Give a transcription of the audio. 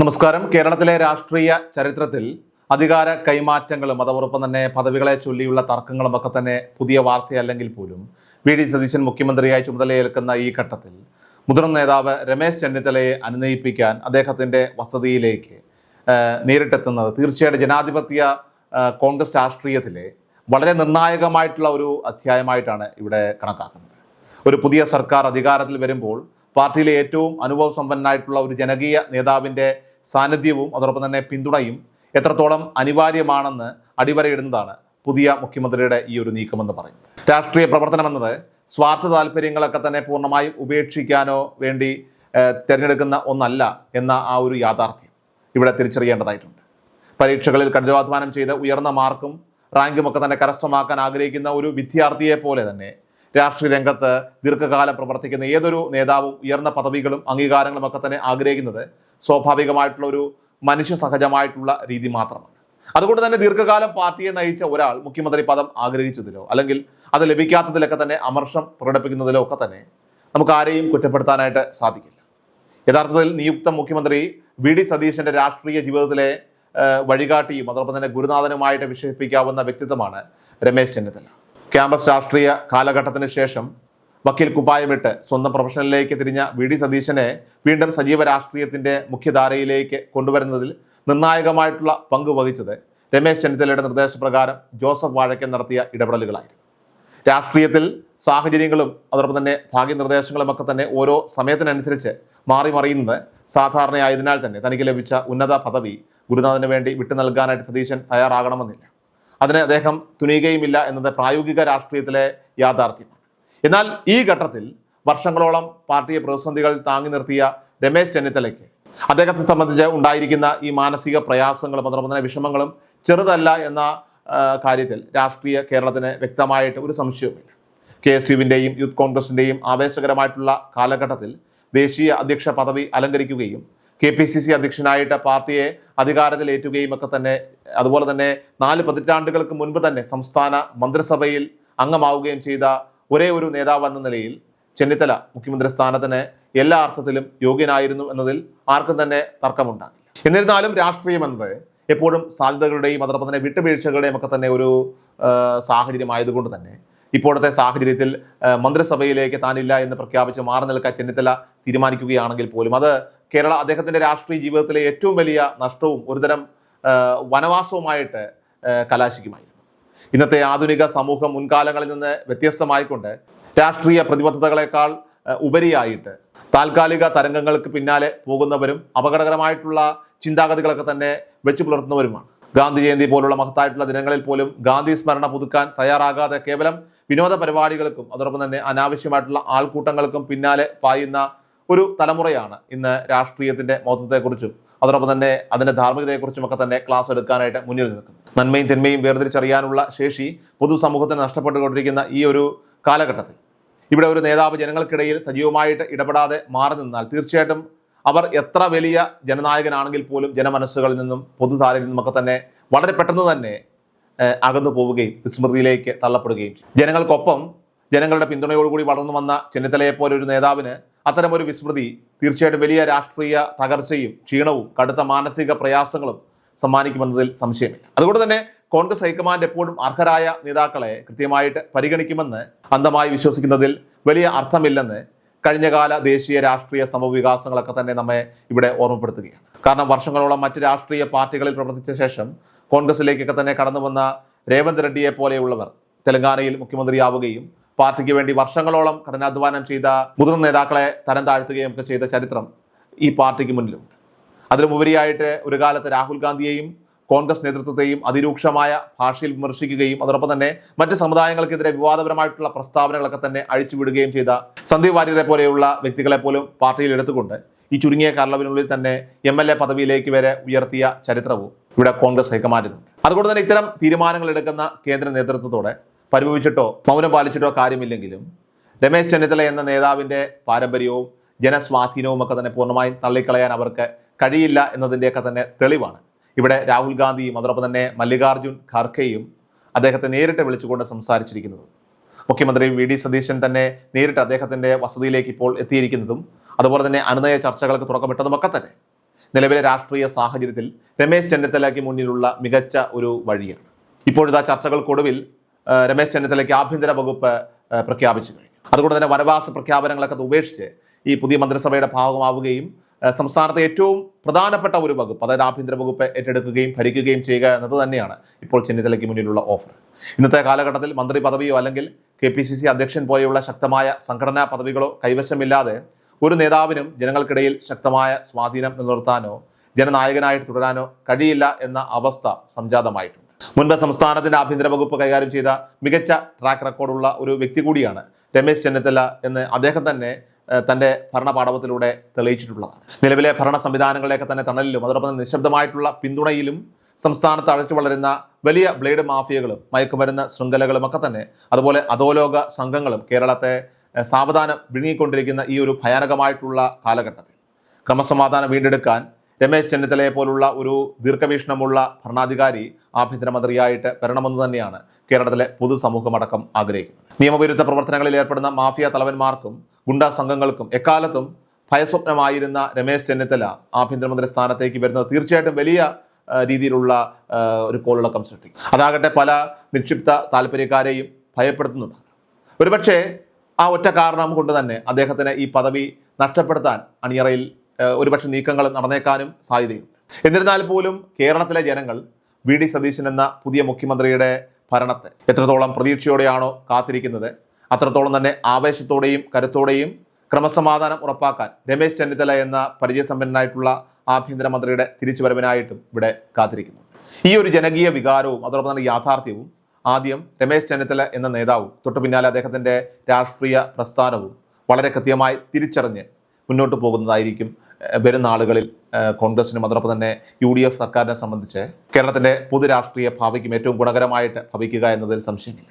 നമസ്കാരം. കേരളത്തിലെ രാഷ്ട്രീയ ചരിത്രത്തിൽ അധികാര കൈമാറ്റങ്ങളും അതോടൊപ്പം തന്നെ പദവികളെ ചൊല്ലിയുള്ള തർക്കങ്ങളും ഒക്കെ തന്നെ പുതിയ വാർത്തയല്ലെങ്കിൽ പോലും വി.ഡി. സതീശൻ മുഖ്യമന്ത്രിയായി ചുമതലയേൽക്കുന്ന ഈ ഘട്ടത്തിൽ മുതിർന്ന നേതാവ് രമേശ് ചെന്നിത്തലയെ അനുനയിപ്പിക്കാൻ അദ്ദേഹത്തിൻ്റെ വസതിയിലേക്ക് നേരിട്ടെത്തുന്നത് തീർച്ചയായിട്ടും ജനാധിപത്യ കോൺഗ്രസ് രാഷ്ട്രീയത്തിലെ വളരെ നിർണായകമായിട്ടുള്ള ഒരു അധ്യായമായിട്ടാണ് ഇവിടെ കണക്കാക്കുന്നത്. ഒരു പുതിയ സർക്കാർ അധികാരത്തിൽ വരുമ്പോൾ പാർട്ടിയിലെ ഏറ്റവും അനുഭവസമ്പന്നനായിട്ടുള്ള ഒരു ജനകീയ നേതാവിൻ്റെ സാന്നിധ്യവും അതോടൊപ്പം തന്നെ പിന്തുണയും എത്രത്തോളം അനിവാര്യമാണെന്ന് അടിവരയിടുന്നതാണ് പുതിയ മുഖ്യമന്ത്രിയുടെ ഈ ഒരു നീക്കമെന്ന് പറയുന്നത്. രാഷ്ട്രീയ പ്രവർത്തനം എന്നത് സ്വാർത്ഥ താല്പര്യങ്ങളൊക്കെ തന്നെ പൂർണ്ണമായും ഉപേക്ഷിക്കാനോ വേണ്ടി തിരഞ്ഞെടുക്കുന്ന ഒന്നല്ല എന്ന ആ ഒരു യാഥാർത്ഥ്യം ഇവിടെ തിരിച്ചറിയേണ്ടതായിട്ടുണ്ട്. പരീക്ഷകളിൽ കഠിനാധ്വാനം ചെയ്ത് ഉയർന്ന മാർക്കും റാങ്കും ഒക്കെ തന്നെ കരസ്ഥമാക്കാൻ ആഗ്രഹിക്കുന്ന ഒരു വിദ്യാർത്ഥിയെ പോലെ തന്നെ രാഷ്ട്രീയ രംഗത്ത് ദീർഘകാലം പ്രവർത്തിക്കുന്ന ഏതൊരു നേതാവും ഉയർന്ന പദവികളും അംഗീകാരങ്ങളും ഒക്കെ തന്നെ ആഗ്രഹിക്കുന്നത് സ്വാഭാവികമായിട്ടുള്ള ഒരു മനുഷ്യ സഹജമായിട്ടുള്ള രീതി മാത്രമാണ്. അതുകൊണ്ട് തന്നെ ദീർഘകാലം പാർട്ടിയെ നയിച്ച ഒരാൾ മുഖ്യമന്ത്രി പദം ആഗ്രഹിച്ചതിലോ അല്ലെങ്കിൽ അത് ലഭിക്കാത്തതിലൊക്കെ തന്നെ അമർഷം പ്രകടിപ്പിക്കുന്നതിലോ ഒക്കെ തന്നെ നമുക്ക് ആരെയും കുറ്റപ്പെടുത്താനായിട്ട് സാധിക്കില്ല. യഥാർത്ഥത്തിൽ നിയുക്ത മുഖ്യമന്ത്രി വി.ഡി. സതീശൻ്റെ രാഷ്ട്രീയ ജീവിതത്തിലെ വഴികാട്ടിയും അതോടൊപ്പം തന്നെ ഗുരുനാഥനുമായിട്ട് വിശേഷിപ്പിക്കാവുന്ന വ്യക്തിത്വമാണ് രമേശ് ചെന്നിത്തല. ക്യാമ്പസ് രാഷ്ട്രീയ കാലഘട്ടത്തിന് ശേഷം വക്കീൽ കുപ്പായമിട്ട് സ്വന്തം പ്രൊഫഷനിലേക്ക് തിരിഞ്ഞ വി.ഡി. സതീശനെ വീണ്ടും സജീവ രാഷ്ട്രീയത്തിൻ്റെ മുഖ്യധാരയിലേക്ക് കൊണ്ടുവരുന്നതിൽ നിർണായകമായിട്ടുള്ള പങ്ക് വഹിച്ചത് രമേശ് ചെന്നിത്തലയുടെ നിർദ്ദേശപ്രകാരം ജോസഫ് വാഴക്കൻ നടത്തിയ ഇടപെടലുകളായിരുന്നു. രാഷ്ട്രീയത്തിൽ സാഹചര്യങ്ങളും അതോടൊപ്പം തന്നെ ഭാഗ്യനിർദ്ദേശങ്ങളും ഒക്കെ തന്നെ ഓരോ സമയത്തിനനുസരിച്ച് മാറി മറിയുന്നത് സാധാരണയായതിനാൽ തന്നെ തനിക്ക് ലഭിച്ച ഉന്നത പദവി ഗുരുനാഥന് വേണ്ടി വിട്ടു നൽകാനായിട്ട് സതീശൻ തയ്യാറാകണമെന്നില്ല. അതിന് അദ്ദേഹം തുനിയുകയുമില്ല എന്നത് പ്രായോഗിക രാഷ്ട്രീയത്തിലെ യാഥാർത്ഥ്യമാണ്. എന്നാൽ ഈ ഘട്ടത്തിൽ വർഷങ്ങളോളം പാർട്ടിയെ പ്രതിസന്ധികൾ താങ്ങി നിർത്തിയ രമേശ് ചെന്നിത്തലയ്ക്ക് അദ്ദേഹത്തെ സംബന്ധിച്ച് ഉണ്ടായിരിക്കുന്ന ഈ മാനസിക പ്രയാസങ്ങളും അതോടൊപ്പം തന്നെ വിഷമങ്ങളും ചെറുതല്ല എന്ന കാര്യത്തിൽ രാഷ്ട്രീയ കേരളത്തിന് വ്യക്തമായിട്ട് ഒരു സംശയവുമില്ല. KSUവിൻ്റെയും യൂത്ത് കോൺഗ്രസിൻ്റെയും ആവേശകരമായിട്ടുള്ള കാലഘട്ടത്തിൽ ദേശീയ അധ്യക്ഷ പദവി അലങ്കരിക്കുകയും KPCC അധ്യക്ഷനായിട്ട് പാർട്ടിയെ അധികാരത്തിലേറ്റുകയും ഒക്കെ തന്നെ അതുപോലെ തന്നെ 4 പതിറ്റാണ്ടുകൾക്ക് മുൻപ് തന്നെ സംസ്ഥാന മന്ത്രിസഭയിൽ അംഗമാവുകയും ചെയ്ത ഒരേ ഒരു നേതാവ് എന്ന നിലയിൽ ചെന്നിത്തല മുഖ്യമന്ത്രി സ്ഥാനത്തിന് എല്ലാ അർത്ഥത്തിലും യോഗ്യനായിരുന്നു എന്നതിൽ ആർക്കും തന്നെ തർക്കമുണ്ടാകില്ല. എന്നിരുന്നാലും രാഷ്ട്രീയം എന്നത് എപ്പോഴും സാധ്യതകളുടെയും അതോടൊപ്പം തന്നെ വിട്ടുവീഴ്ചകളുടെയും ഒക്കെ തന്നെ ഒരു സാഹചര്യമായതുകൊണ്ട് തന്നെ ഇപ്പോഴത്തെ സാഹചര്യത്തിൽ മന്ത്രിസഭയിലേക്ക് താനില്ല എന്ന് പ്രഖ്യാപിച്ച് മാറി നിൽക്കാൻ ചെന്നിത്തല തീരുമാനിക്കുകയാണെങ്കിൽ പോലും അത് അദ്ദേഹത്തിൻ്റെ രാഷ്ട്രീയ ജീവിതത്തിലെ ഏറ്റവും വലിയ നഷ്ടവും ഒരുതരം വനവാസവുമായിട്ട് കലാശിക്കുമായിരുന്നു. ഇന്നത്തെ ആധുനിക സമൂഹം മുൻകാലങ്ങളിൽ നിന്ന് വ്യത്യസ്തമായിക്കൊണ്ട് രാഷ്ട്രീയ പ്രതിബദ്ധതകളെക്കാൾ ഉപരിയായിട്ട് താൽക്കാലിക തരംഗങ്ങൾക്ക് പിന്നാലെ പോകുന്നവരും അപകടകരമായിട്ടുള്ള ചിന്താഗതികളൊക്കെ തന്നെ വെച്ചു പുലർത്തുന്നവരുമാണ്. ഗാന്ധി ജയന്തി പോലുള്ള മഹത്തായിട്ടുള്ള ദിനങ്ങളിൽ പോലും ഗാന്ധി സ്മരണ പുതുക്കാൻ തയ്യാറാകാതെ കേവലം വിനോദ പരിപാടികൾക്കും അതോടൊപ്പം തന്നെ അനാവശ്യമായിട്ടുള്ള ആൾക്കൂട്ടങ്ങൾക്കും പിന്നാലെ പായുന്ന ഒരു തലമുറയാണ് ഇന്ന് രാഷ്ട്രീയത്തിൻ്റെ മഹത്വത്തെക്കുറിച്ചും അതോടൊപ്പം തന്നെ അതിൻ്റെ ധാർമ്മികതയെക്കുറിച്ചും ഒക്കെ തന്നെ ക്ലാസ് എടുക്കാനായിട്ട് മുന്നിൽ നിൽക്കുന്നത്. നന്മയും തിന്മയും വേർതിരിച്ചറിയാനുള്ള ശേഷി പൊതുസമൂഹത്തിന് നഷ്ടപ്പെട്ടുകൊണ്ടിരിക്കുന്ന ഈ ഒരു കാലഘട്ടത്തിൽ ഇവിടെ ഒരു നേതാവ് ജനങ്ങൾക്കിടയിൽ സജീവമായിട്ട് ഇടപെടാതെ മാറി നിന്നാൽ തീർച്ചയായിട്ടും അവർ എത്ര വലിയ ജനനായകനാണെങ്കിൽ പോലും ജനമനസ്സുകളിൽ നിന്നും പൊതുധാരയിൽ നിന്നുമൊക്കെ തന്നെ വളരെ പെട്ടെന്ന് തന്നെ അകന്നു പോവുകയും വിസ്മൃതിയിലേക്ക് തള്ളപ്പെടുകയും ചെയ്യും. ജനങ്ങൾക്കൊപ്പം ജനങ്ങളുടെ പിന്തുണയോടുകൂടി വളർന്നു വന്ന ചെന്നിത്തലയെപ്പോലെ ഒരു നേതാവിന് അത്തരമൊരു വിസ്മൃതി തീർച്ചയായിട്ടും വലിയ രാഷ്ട്രീയ തകർച്ചയും ക്ഷീണവും കടുത്ത മാനസിക പ്രയാസങ്ങളും സമ്മാനിക്കുമെന്നതിൽ സംശയമില്ല. അതുകൊണ്ട് തന്നെ കോൺഗ്രസ് ഹൈക്കമാൻഡ് എപ്പോഴും അർഹരായ നേതാക്കളെ കൃത്യമായിട്ട് പരിഗണിക്കുമെന്ന് അന്ധമായി വിശ്വസിക്കുന്നതിൽ വലിയ അർത്ഥമില്ലെന്ന് കഴിഞ്ഞകാല ദേശീയ രാഷ്ട്രീയ സംഭവവികാസങ്ങളൊക്കെ തന്നെ നമ്മെ ഇവിടെ ഓർമ്മപ്പെടുത്തുകയാണ്. കാരണം വർഷങ്ങളോളം മറ്റ് രാഷ്ട്രീയ പാർട്ടികളിൽ പ്രവർത്തിച്ച ശേഷം കോൺഗ്രസിലേക്കൊക്കെ തന്നെ കടന്നു വന്ന രേവന്ത് റെഡ്ഡിയെ പോലെയുള്ളവർ തെലങ്കാനയിൽ മുഖ്യമന്ത്രിയാവുകയും പാർട്ടിക്ക് വേണ്ടി വർഷങ്ങളോളം കഠിനാധ്വാനം ചെയ്ത മുതിർന്ന നേതാക്കളെ തരം താഴ്ത്തുകയും ഒക്കെ ചെയ്ത ചരിത്രം ഈ പാർട്ടിക്ക് മുന്നിലുണ്ട്. അതിലുപരിയായിട്ട് ഒരു കാലത്ത് രാഹുൽ ഗാന്ധിയെയും കോൺഗ്രസ് നേതൃത്വത്തെയും അതിരൂക്ഷമായ ഭാഷയിൽ വിമർശിക്കുകയും അതോടൊപ്പം തന്നെ മറ്റ് സമുദായങ്ങൾക്കെതിരെ വിവാദപരമായിട്ടുള്ള പ്രസ്താവനകളൊക്കെ തന്നെ അഴിച്ചുവിടുകയും ചെയ്ത സന്ദീപ് വാര്യരെ പോലെയുള്ള വ്യക്തികളെ പോലും പാർട്ടിയിൽ എടുത്തുകൊണ്ട് ഈ ചുരുങ്ങിയ കാലയളവിനുള്ളിൽ തന്നെ MLA പദവിയിലേക്ക് വരെ ഉയർത്തിയ ചരിത്രവും ഇവിടെ കോൺഗ്രസ് ഹൈക്കമാൻഡിനുണ്ട്. അതുകൊണ്ട് തന്നെ ഇത്തരം തീരുമാനങ്ങൾ എടുക്കുന്ന കേന്ദ്ര നേതൃത്വത്തോടെ പരിഭവിച്ചിട്ടോ മൗനം പാലിച്ചിട്ടോ കാര്യമില്ലെങ്കിലും രമേശ് ചെന്നിത്തല എന്ന നേതാവിൻ്റെ പാരമ്പര്യവും ജനസ്വാധീനവും ഒക്കെ തന്നെ പൂർണ്ണമായും തള്ളിക്കളയാൻ അവർക്ക് കഴിയില്ല എന്നതിൻ്റെയൊക്കെ തന്നെ തെളിവാണ് ഇവിടെ രാഹുൽ ഗാന്ധിയും അതോടൊപ്പം തന്നെ മല്ലികാർജുൻ ഖാർഗെയും അദ്ദേഹത്തെ നേരിട്ട് വിളിച്ചുകൊണ്ട് സംസാരിച്ചിരിക്കുന്നത്. മുഖ്യമന്ത്രി വി.ഡി. സതീശൻ തന്നെ നേരിട്ട് അദ്ദേഹത്തിൻ്റെ വസതിയിലേക്ക് ഇപ്പോൾ എത്തിയിരിക്കുന്നതും അതുപോലെ തന്നെ അനുനയ ചർച്ചകൾക്ക് തുടക്കമിട്ടതുമൊക്കെ തന്നെ നിലവിലെ രാഷ്ട്രീയ സാഹചര്യത്തിൽ രമേശ് ചെന്നിത്തലയ്ക്ക് മുന്നിലുള്ള മികച്ച ഒരു വഴിയാണ്. ഇപ്പോഴത്തെ ചർച്ചകൾക്കൊടുവിൽ രമേശ് ചെന്നിത്തലയ്ക്ക് ആഭ്യന്തര വകുപ്പ് പ്രഖ്യാപിച്ചു കഴിഞ്ഞു. അതുകൊണ്ട് തന്നെ വനവാസ പ്രഖ്യാപനങ്ങളൊക്കെ ഉപേക്ഷിച്ച് ഈ പുതിയ മന്ത്രിസഭയുടെ ഭാഗമാവുകയും സംസ്ഥാനത്തെ ഏറ്റവും പ്രധാനപ്പെട്ട ഒരു വകുപ്പ്, അതായത് ആഭ്യന്തര വകുപ്പ് ഏറ്റെടുക്കുകയും ഭരിക്കുകയും ചെയ്യുക എന്നത് തന്നെയാണ് ഇപ്പോൾ ചെന്നിത്തലയ്ക്ക് മുന്നിലുള്ള ഓഫർ. ഇന്നത്തെ കാലഘട്ടത്തിൽ മന്ത്രി പദവിയോ അല്ലെങ്കിൽ KPCC അധ്യക്ഷൻ പോലെയുള്ള ശക്തമായ സംഘടനാ പദവികളോ കൈവശമില്ലാതെ ഒരു നേതാവിനും ജനങ്ങൾക്കിടയിൽ ശക്തമായ സ്വാധീനം നിലനിർത്താനോ ജനനായകനായിട്ട് തുടരാനോ കഴിയില്ല എന്ന അവസ്ഥ സംജാതമായിട്ടുണ്ട്. മുൻപ് സംസ്ഥാനത്തിന്റെ ആഭ്യന്തര വകുപ്പ് കൈകാര്യം ചെയ്ത മികച്ച ട്രാക്ക് റെക്കോർഡുള്ള ഒരു വ്യക്തി കൂടിയാണ് രമേശ് ചെന്നിത്തല എന്ന് അദ്ദേഹം തന്നെ തൻ്റെ ഭരണപാടവത്തിലൂടെ തെളിയിച്ചിട്ടുള്ളതാണ്. നിലവിലെ ഭരണ സംവിധാനങ്ങളെയൊക്കെ തന്നെ തണലിലും അതോടൊപ്പം തന്നെ നിശബ്ദമായിട്ടുള്ള പിന്തുണയിലും സംസ്ഥാനത്ത് അഴച്ചു വളരുന്ന വലിയ ബ്ലേഡ് മാഫിയകളും മയക്കുമരുന്ന് ശൃംഖലകളും ഒക്കെ തന്നെ അതുപോലെ അധോലോക സംഘങ്ങളും കേരളത്തെ സാവധാനം വിഴുങ്ങിക്കൊണ്ടിരിക്കുന്ന ഈ ഒരു ഭയാനകമായിട്ടുള്ള കാലഘട്ടത്തിൽ ക്രമസമാധാനം വീണ്ടെടുക്കാൻ രമേശ് ചെന്നിത്തലയെ പോലുള്ള ഒരു ദീർഘവീക്ഷണമുള്ള ഭരണാധികാരി ആഭ്യന്തരമന്ത്രിയായിട്ട് വരണമെന്ന് തന്നെയാണ് കേരളത്തിലെ പൊതുസമൂഹമടക്കം ആഗ്രഹിക്കുന്നത്. നിയമവിരുദ്ധ പ്രവർത്തനങ്ങളിൽ ഏർപ്പെടുന്ന മാഫിയ തലവന്മാർക്കും ഗുണ്ടാ സംഘങ്ങൾക്കും എക്കാലത്തും ഭയസ്വപ്നമായിരുന്ന രമേശ് ചെന്നിത്തല ആഭ്യന്തരമന്ത്രി സ്ഥാനത്തേക്ക് വരുന്നത് തീർച്ചയായിട്ടും വലിയ രീതിയിലുള്ള ഒരു കോളിളക്കം സൃഷ്ടിക്കും. അതാകട്ടെ പല നിക്ഷിപ്ത താല്പര്യക്കാരെയും ഭയപ്പെടുത്തുന്നുണ്ട്. ഒരുപക്ഷെ ആ ഒറ്റ കാരണം കൊണ്ട് തന്നെ അദ്ദേഹത്തിന് ഈ പദവി നഷ്ടപ്പെടുത്താൻ അണിയറയിൽ ഒരുപക്ഷെ നീക്കങ്ങൾ നടന്നേക്കാനും സാധ്യതയുണ്ട്. എന്നിരുന്നാൽ പോലും കേരളത്തിലെ ജനങ്ങൾ VD സതീശൻ എന്ന പുതിയ മുഖ്യമന്ത്രിയുടെ ഭരണത്തെ എത്രത്തോളം പ്രതീക്ഷയോടെയാണോ കാത്തിരിക്കുന്നത്, അത്രത്തോളം തന്നെ ആവേശത്തോടെയും കരുത്തോടെയും ക്രമസമാധാനം ഉറപ്പാക്കാൻ രമേശ് ചെന്നിത്തല എന്ന പരിചയസമ്പന്നനായിട്ടുള്ള ആഭ്യന്തരമന്ത്രിയുടെ തിരിച്ചുവരവിനായിട്ടും ഇവിടെ കാത്തിരിക്കുന്നു. ഈ ഒരു ജനകീയ വികാരവും അതോടൊപ്പം തന്നെ യാഥാർത്ഥ്യവും ആദ്യം രമേശ് ചെന്നിത്തല എന്ന നേതാവും തൊട്ടു പിന്നാലെ അദ്ദേഹത്തിൻ്റെ രാഷ്ട്രീയ പ്രസ്ഥാനവും വളരെ കൃത്യമായി തിരിച്ചറിഞ്ഞ് മുന്നോട്ട് പോകുന്നതായിരിക്കും വരും നാളുകളിൽ കോൺഗ്രസിനും അതോടൊപ്പം തന്നെ UDF സർക്കാരിനെ സംബന്ധിച്ച് കേരളത്തിൻ്റെ പൊതു രാഷ്ട്രീയ ഭാവിക്കും ഏറ്റവും ഗുണകരമായിട്ട് ഭവിക്കുക എന്നതിൽ സംശയമില്ല.